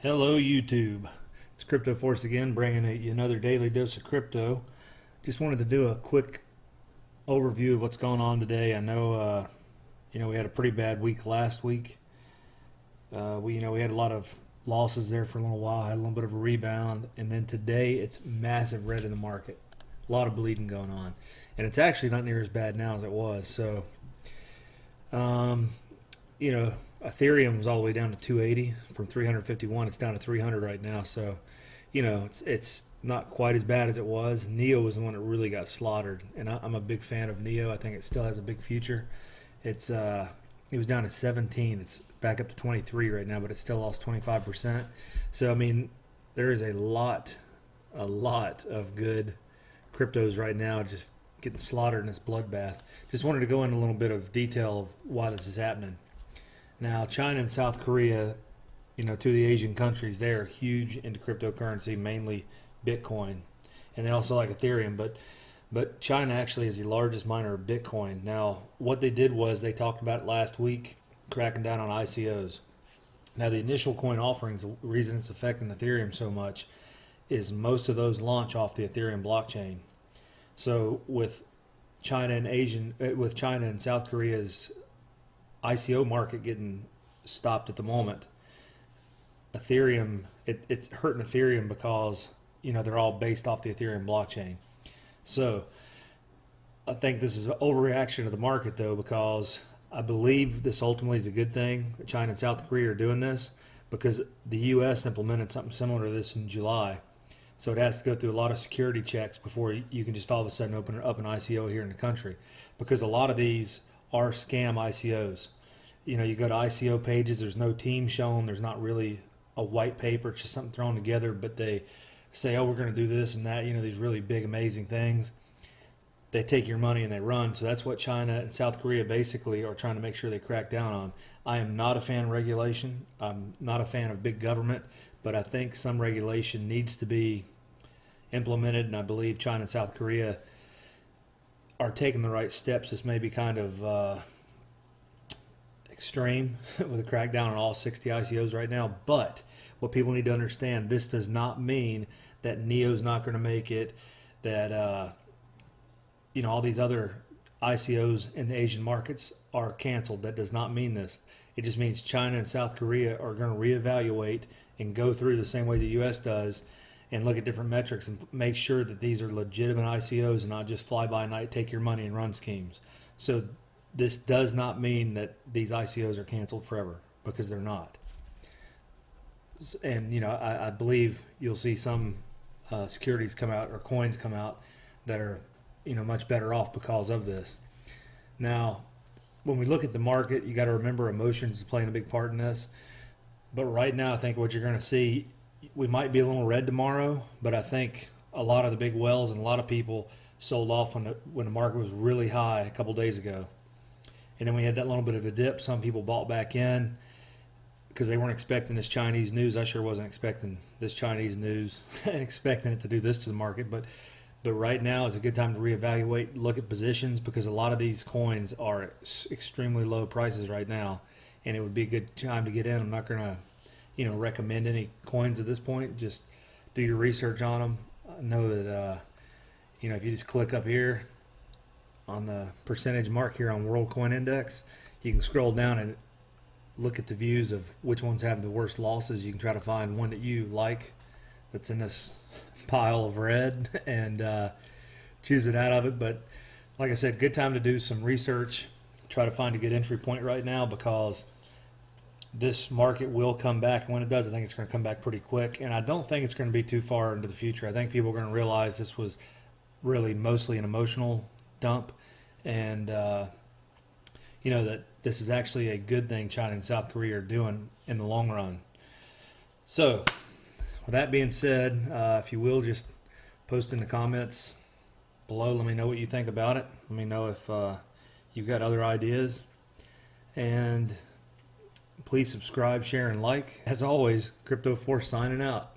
Hello YouTube, it's Crypto Force again, bringing you another daily dose of crypto. Just wanted to do a quick overview of what's going on today. I know, we had a pretty bad week last week. We had a lot of losses there for a little while, had a little bit of a rebound, and then today it's massive red in the market. A lot of bleeding going on, and it's actually not near as bad now as it was. So, Ethereum was all the way down to 280 from 351. It's down to 300 right now. So, it's not quite as bad as it was. Neo was the one that really got slaughtered, and I'm a big fan of Neo. I think it still has a big future. It was down to 17. It's back up to 23 right now, but it still lost 25%. So, I mean, there is a lot of good cryptos right now just getting slaughtered in this bloodbath. Just wanted to go into a little bit of detail of why this is happening. Now, China and South Korea, two of the Asian countries, they are huge into cryptocurrency, mainly Bitcoin, and they also like Ethereum. But China actually is the largest miner of Bitcoin. Now, what they did was they talked about it last week, cracking down on ICOs. Now, the initial coin offerings, the reason it's affecting Ethereum so much is most of those launch off the Ethereum blockchain. So with China and South Korea's ICO market getting stopped at the moment, Ethereum, it's hurting Ethereum because they're all based off the Ethereum blockchain. So I think this is an overreaction of the market, though, because I believe this ultimately is a good thing that China and South Korea are doing this, because the U.S. implemented something similar to this in July. So it has to go through a lot of security checks before you can just all of a sudden open up an ICO here in the country, because a lot of these are scam ICOs. You go to ICO pages, there's no team shown, there's not really a white paper, it's just something thrown together, but they say, oh, we're going to do this and that, these really big, amazing things. They take your money and they run. So that's what China and South Korea basically are trying to make sure they crack down on. I am not a fan of regulation. I'm not a fan of big government, but I think some regulation needs to be implemented, and I believe China and South Korea are taking the right steps. This may be kind of extreme with a crackdown on all 60 ICOs right now, but what people need to understand, this does not mean that Neo's not going to make it, that all these other ICOs in the Asian markets are canceled. That does not mean this. It just means China and South Korea are going to reevaluate and go through the same way the U.S. does and look at different metrics and make sure that these are legitimate ICOs and not just fly-by-night, take your money and run schemes. So this does not mean that these ICOs are canceled forever, because they're not. And, I believe you'll see some securities come out, or coins come out, that are, much better off because of this. Now, when we look at the market, you got to remember emotions is playing a big part in this. But right now, I think what you're going to see, we might be a little red tomorrow, but I think a lot of the big whales and a lot of people sold off when the market was really high a couple days ago. And then we had that little bit of a dip. Some people bought back in because they weren't expecting this Chinese news. I sure wasn't expecting this Chinese news and expecting it to do this to the market. But right now is a good time to reevaluate, look at positions, because a lot of these coins are at extremely low prices right now, and it would be a good time to get in. I'm not going to, recommend any coins at this point. Just do your research on them. I know that, if you just click up here on the percentage mark here on World Coin Index, you can scroll down and look at the views of which ones have the worst losses. You can try to find one that you like that's in this pile of red and choose it out of it. But like I said, good time to do some research, try to find a good entry point right now, because this market will come back. And when it does, I think it's going to come back pretty quick. And I don't think it's going to be too far into the future. I think people are going to realize this was really mostly an emotional dump, and that this is actually a good thing China and South Korea are doing in the long run. So with that being said, if you will, just post in the comments below. Let me know what you think about it. Let me know if you've got other ideas. And please subscribe, share, and like. As always, Crypto Force signing out.